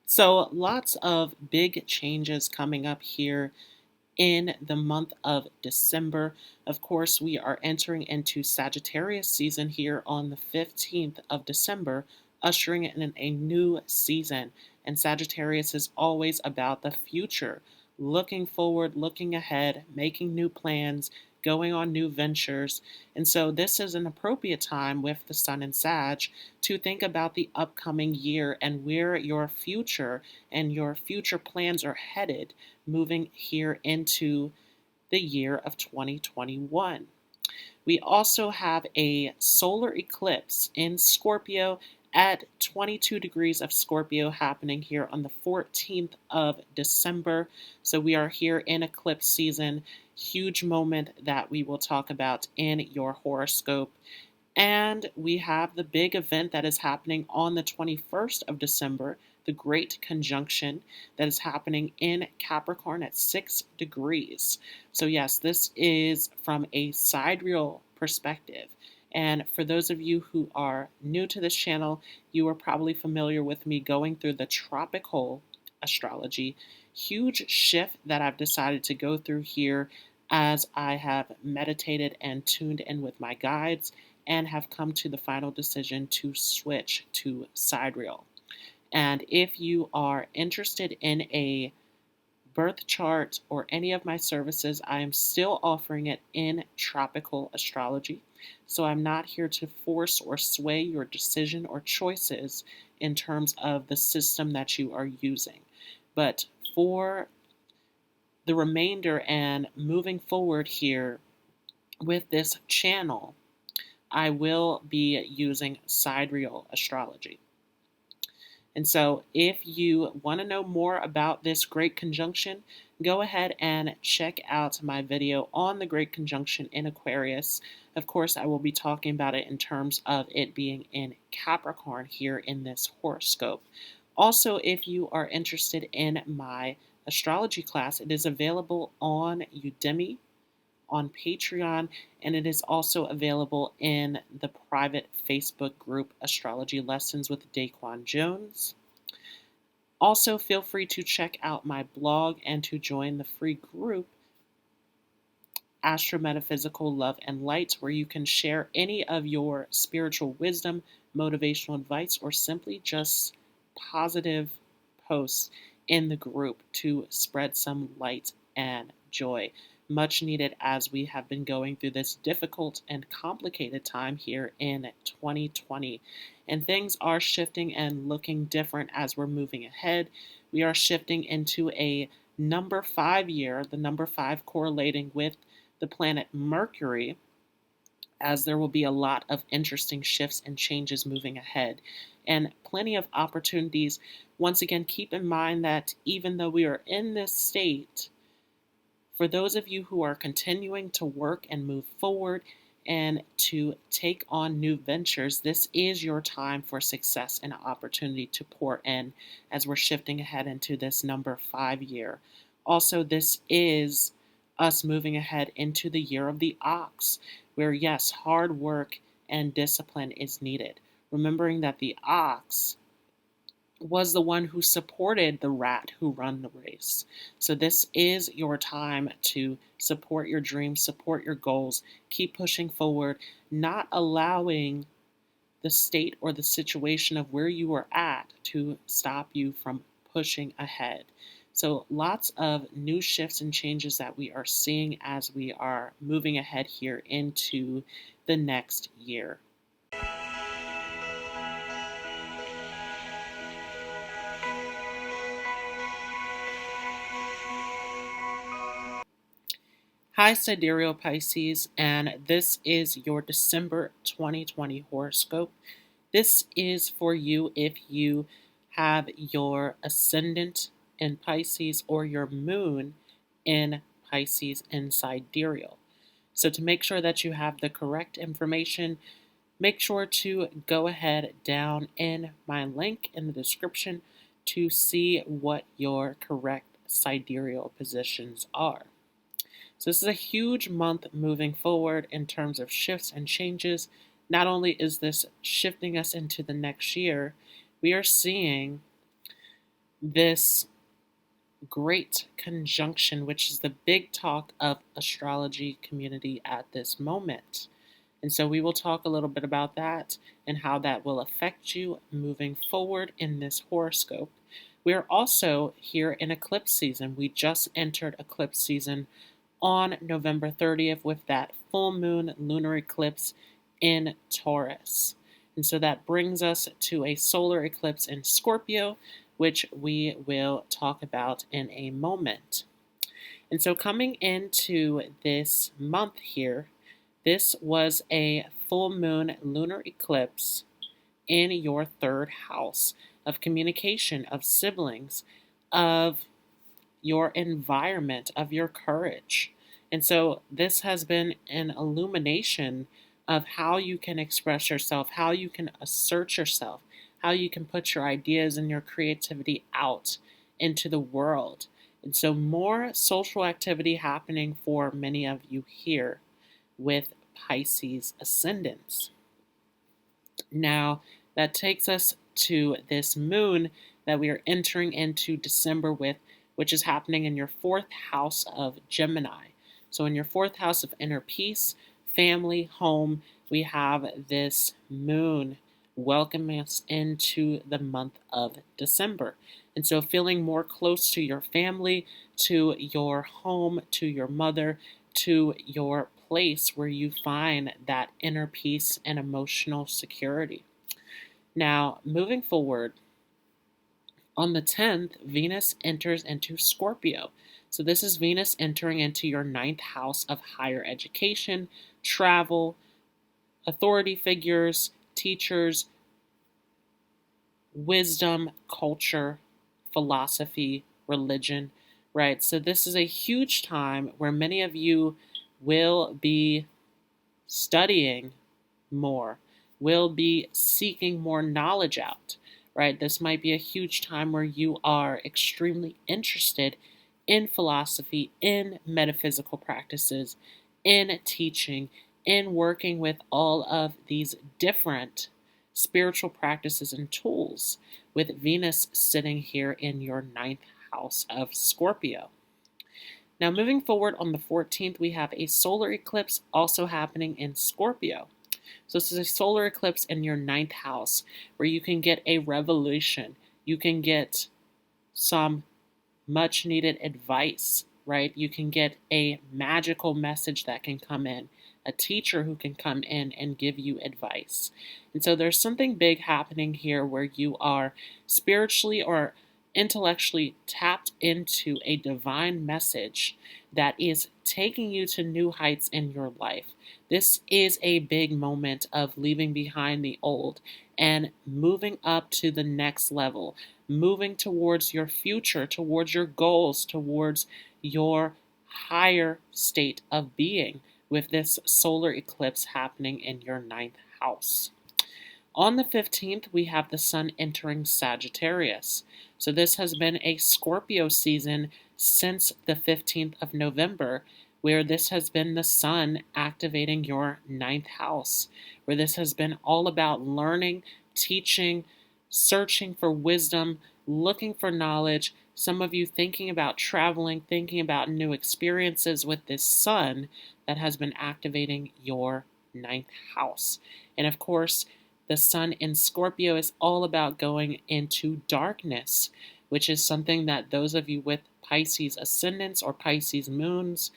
So, lots of big changes coming up here in the month of December. Of course, we are entering into Sagittarius season here on the 15th of December, ushering in a new season. And Sagittarius is always about the future, looking forward, looking ahead, making new plans, going on new ventures. And so, this is an appropriate time with the Sun in Sag to think about the upcoming year and where your future and your future plans are headed moving here into the year of 2021. We also have a solar eclipse in Scorpio at 22 degrees of Scorpio happening here on the 14th of December. So we are here in eclipse season. Huge moment that we will talk about in your horoscope. And we have the big event that is happening on the 21st of December, the Great Conjunction that is happening in Capricorn at 6 degrees. So, yes, this is from a sidereal perspective. And for those of you who are new to this channel, you are probably familiar with me going through the tropical astrology. Huge shift that I've decided to go through here as I have meditated and tuned in with my guides and have come to the final decision to switch to Sidereal. And if you are interested in a birth chart or any of my services, I am still offering it in tropical astrology. So I'm not here to force or sway your decision or choices in terms of the system that you are using. But for the remainder and moving forward here with this channel, I will be using Sidereal astrology. And so if you want to know more about this Great Conjunction, go ahead and check out my video on the Great Conjunction in Aquarius. Of course, I will be talking about it in terms of it being in Capricorn here in this horoscope. Also, if you are interested in my astrology class, it is available on Udemy, on Patreon, and it is also available in the private Facebook group Astrology Lessons with Daquan Jones. Also, feel free to check out my blog and to join the free group Astrometaphysical Love and Light, where you can share any of your spiritual wisdom, motivational advice, or simply just positive posts in the group to spread some light and joy. Much needed as we have been going through this difficult and complicated time here in 2020. And things are shifting and looking different as we're moving ahead. We are shifting into a number 5 year, the number 5 correlating with the planet Mercury, as there will be a lot of interesting shifts and changes moving ahead and plenty of opportunities. Once again, keep in mind that even though we are in this state, for those of you who are continuing to work and move forward and to take on new ventures, this is your time for success and opportunity to pour in as we're shifting ahead into this number 5 year. Also, this is us moving ahead into the year of the ox, where yes, hard work and discipline is needed. Remembering that the ox was the one who supported the rat who ran the race. So this is your time to support your dreams, support your goals, keep pushing forward, not allowing the state or the situation of where you are at to stop you from pushing ahead. So lots of new shifts and changes that we are seeing as we are moving ahead here into the next year. Hi, Sidereal Pisces, and this is your December 2020 horoscope. This is for you if you have your Ascendant in Pisces or your Moon in Pisces in Sidereal. So to make sure that you have the correct information, make sure to go ahead down in my link in the description to see what your correct sidereal positions are. So this is a huge month moving forward in terms of shifts and changes. Not only is this shifting us into the next year, we are seeing this great conjunction, which is the big talk of astrology community at this moment. And so we will talk a little bit about that and how that will affect you moving forward in this horoscope. We are also here in eclipse season. We just entered eclipse season on November 30th with that full moon lunar eclipse in Taurus. And so that brings us to a solar eclipse in Scorpio, which we will talk about in a moment. And so coming into this month here, this was a full moon lunar eclipse in your third house of communication, of siblings, of your environment, of your courage. And so this has been an illumination of how you can express yourself, how you can assert yourself, how you can put your ideas and your creativity out into the world. And so more social activity happening for many of you here with Pisces ascendants. Now, that takes us to this moon that we are entering into December with, which is happening in your fourth house of Gemini. So in your fourth house of inner peace, family, home, we have this moon welcoming us into the month of December. And so feeling more close to your family, to your home, to your mother, to your place where you find that inner peace and emotional security. Now, moving forward, on the 10th, Venus enters into Scorpio. So this is Venus entering into your ninth house of higher education, travel, authority figures, teachers, wisdom, culture, philosophy, religion, right? So this is a huge time where many of you will be studying more, will be seeking more knowledge out, right? This might be a huge time where you are extremely interested in philosophy, in metaphysical practices, in teaching, in working with all of these different spiritual practices and tools, with Venus sitting here in your ninth house of Scorpio. Now, moving forward on the 14th, we have a solar eclipse also happening in Scorpio. So this is a solar eclipse in your ninth house where you can get a revelation. You can get some much needed advice, right? You can get a magical message that can come in, a teacher who can come in and give you advice. And so there's something big happening here where you are spiritually or intellectually tapped into a divine message that is taking you to new heights in your life. This is a big moment of leaving behind the old and moving up to the next level, moving towards your future, towards your goals, towards your higher state of being with this solar eclipse happening in your ninth house. On the 15th, we have the sun entering Sagittarius. So this has been a Scorpio season since the 15th of November, where this has been the sun activating your ninth house, where this has been all about learning, teaching, searching for wisdom, looking for knowledge. Some of you thinking about traveling, thinking about new experiences with this sun that has been activating your ninth house. And of course, the sun in Scorpio is all about going into darkness, which is something that those of you with Pisces ascendants or Pisces moons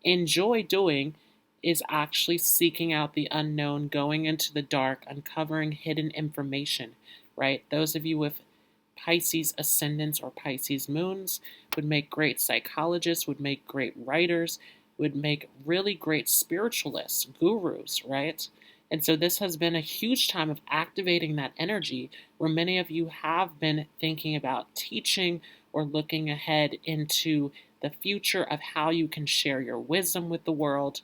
enjoy doing, is actually seeking out the unknown, going into the dark, uncovering hidden information, right? Those of you with Pisces ascendants or Pisces moons would make great psychologists, would make great writers, would make really great spiritualists, gurus, right? And so this has been a huge time of activating that energy where many of you have been thinking about teaching or looking ahead into the future of how you can share your wisdom with the world.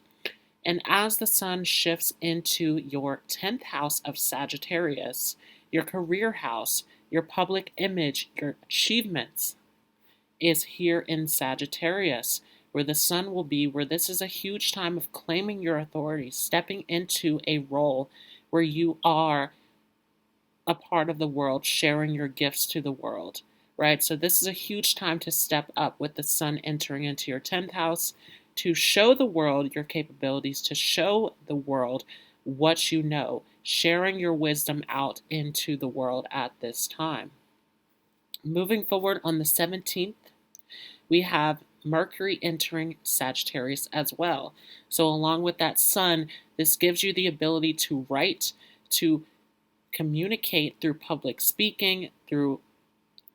And as the sun shifts into your 10th house of Sagittarius, your career house, your public image, your achievements is here in Sagittarius, where the sun will be, where this is a huge time of claiming your authority, stepping into a role where you are a part of the world, sharing your gifts to the world, right? So this is a huge time to step up with the sun entering into your 10th house, to show the world your capabilities, to show the world what you know, sharing your wisdom out into the world at this time. Moving forward on the 17th, we have Mercury entering Sagittarius as well. So along with that sun, this gives you the ability to write, to communicate through public speaking, through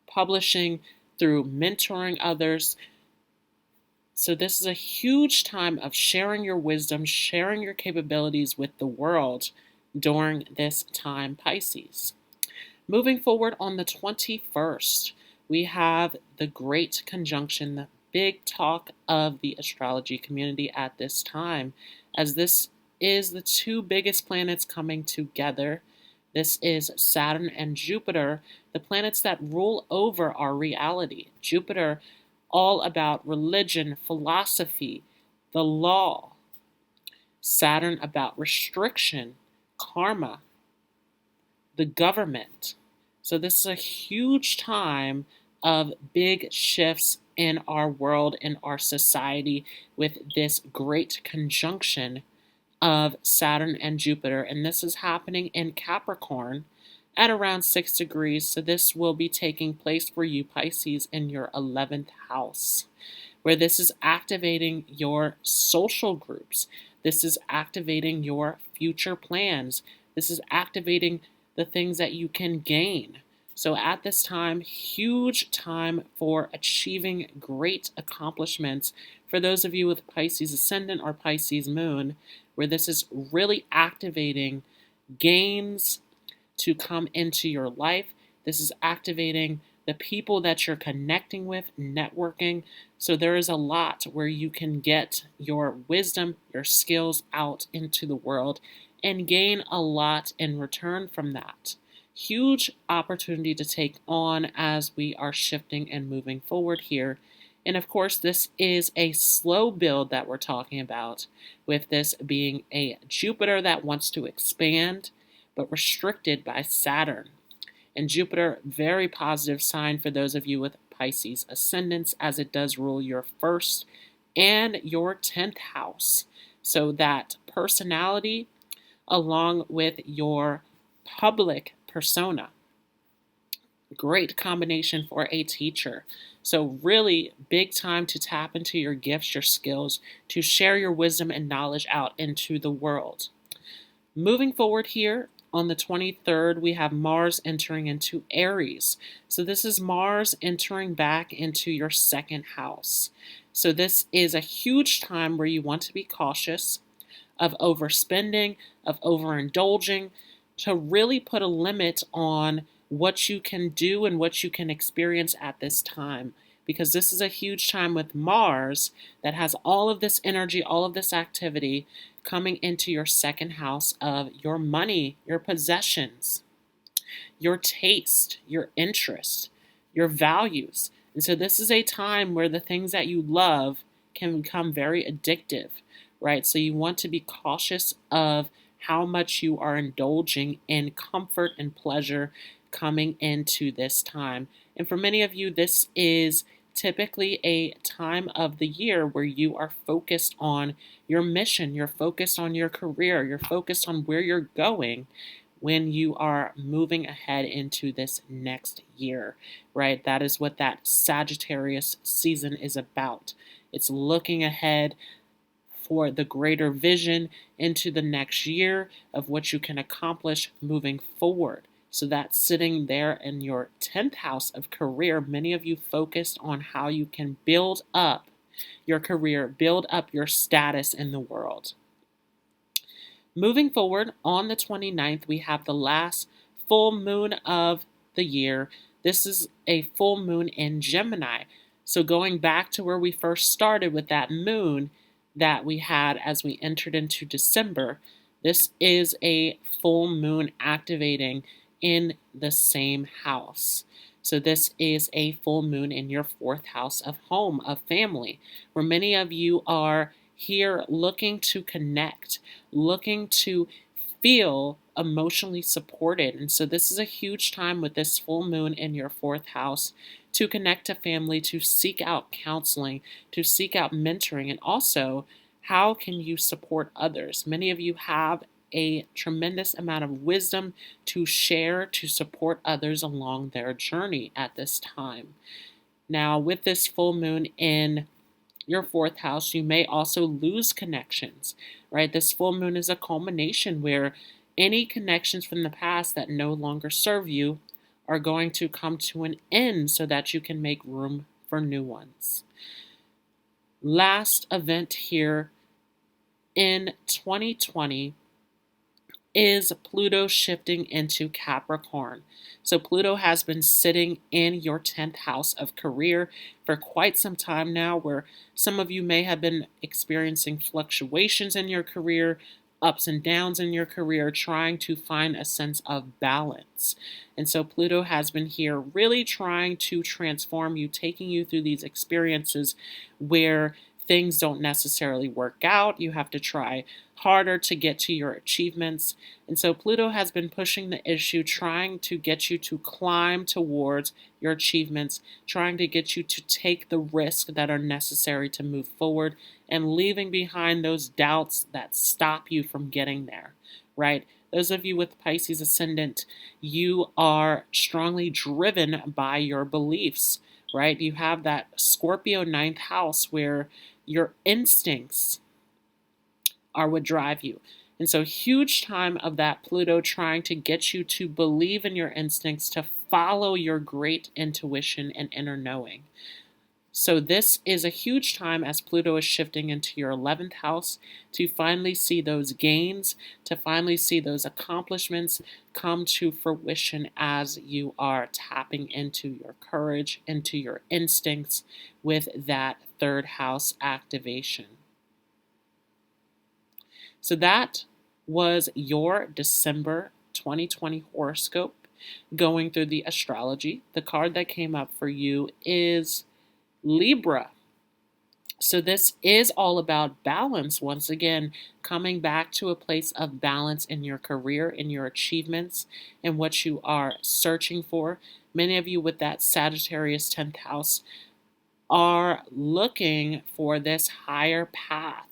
publishing, through mentoring others. So this is a huge time of sharing your wisdom, sharing your capabilities with the world during this time, Pisces. Moving forward on the 21st, we have the Great Conjunction, the big talk of the astrology community at this time, as this is the two biggest planets coming together. This is Saturn and Jupiter, the planets that rule over our reality. Jupiter, all about religion, philosophy, the law. Saturn, about restriction, karma, the government. So this is a huge time of big shifts in our world, in our society, with this great conjunction of Saturn and Jupiter. And this is happening in Capricorn at around 6 degrees. So this will be taking place for you, Pisces, in your 11th house, where this is activating your social groups. This is activating your future plans. This is activating the things that you can gain. So at this time, huge time for achieving great accomplishments for those of you with Pisces Ascendant or Pisces Moon, where this is really activating gains to come into your life. This is activating the people that you're connecting with, networking. So there is a lot where you can get your wisdom, your skills out into the world and gain a lot in return from that. Huge opportunity to take on as we are shifting and moving forward here. And of course, this is a slow build that we're talking about, with this being a Jupiter that wants to expand, but restricted by Saturn. And Jupiter, very positive sign for those of you with Pisces ascendants, as it does rule your 1st and your 10th house. So that personality, along with your public persona. Great combination for a teacher. So really big time to tap into your gifts, your skills, to share your wisdom and knowledge out into the world. Moving forward here, on the 23rd, we have Mars entering into Aries. So this is Mars entering back into your 2nd house. So this is a huge time where you want to be cautious of overspending, of overindulging, to really put a limit on what you can do and what you can experience at this time. Because this is a huge time with Mars that has all of this energy, all of this activity coming into your 2nd house of your money, your possessions, your taste, your interest, your values. And so this is a time where the things that you love can become very addictive, right? So you want to be cautious of how much you are indulging in comfort and pleasure coming into this time. And for many of you, this is typically a time of the year where you are focused on your mission, you're focused on your career, you're focused on where you're going when you are moving ahead into this next year, right? That is what that Sagittarius season is about. It's looking ahead for the greater vision into the next year of what you can accomplish moving forward. So that's sitting there in your 10th house of career. Many of you focused on how you can build up your career, build up your status in the world. Moving forward, on the 29th, we have the last full moon of the year. This is a full moon in Gemini. So going back to where we first started with that moon that we had as we entered into December, this is a full moon activating in the same house. So this is a full moon in your 4th house of home, of family, where many of you are here looking to connect, looking to feel emotionally supported. And so this is a huge time with this full moon in your 4th house to connect to family, to seek out counseling, to seek out mentoring, and also how can you support others? Many of you have a tremendous amount of wisdom to share to support others along their journey at this time. Now, with this full moon in your fourth house, you may also lose connections, right? This full moon is a culmination where any connections from the past that no longer serve you are going to come to an end so that you can make room for new ones. Last event here in 2020 is Pluto shifting into Capricorn. So Pluto has been sitting in your 10th house of career for quite some time now, where some of you may have been experiencing fluctuations in your career, ups and downs in your career, trying to find a sense of balance. And so Pluto has been here really trying to transform you, taking you through these experiences where things don't necessarily work out. You have to try harder to get to your achievements. And so Pluto has been pushing the issue, trying to get you to climb towards your achievements, trying to get you to take the risks that are necessary to move forward, and leaving behind those doubts that stop you from getting there, right? Those of you with Pisces Ascendant, you are strongly driven by your beliefs, right? You have that Scorpio 9th house where your instincts are what drive you. And so huge time of that Pluto trying to get you to believe in your instincts, to follow your great intuition and inner knowing. So this is a huge time as Pluto is shifting into your 11th house to finally see those gains, to finally see those accomplishments come to fruition as you are tapping into your courage, into your instincts with that third house activation. So that was your December 2020 horoscope going through the astrology. The card that came up for you is Libra. So this is all about balance. Once again, coming back to a place of balance in your career, in your achievements, and what you are searching for. Many of you with that Sagittarius 10th house are looking for this higher path,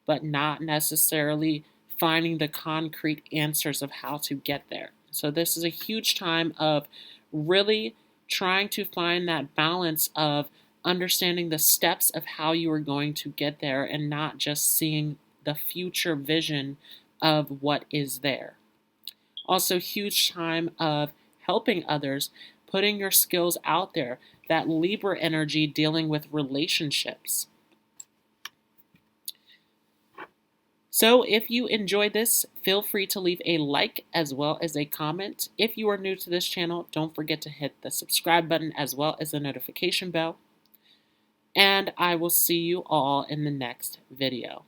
but not necessarily finding the concrete answers of how to get there. So this is a huge time of really trying to find that balance of understanding the steps of how you are going to get there and not just seeing the future vision of what is there. Also, huge time of helping others, putting your skills out there, that Libra energy dealing with relationships. So if you enjoyed this, feel free to leave a like as well as a comment. If you are new to this channel, don't forget to hit the subscribe button as well as the notification bell. And I will see you all in the next video.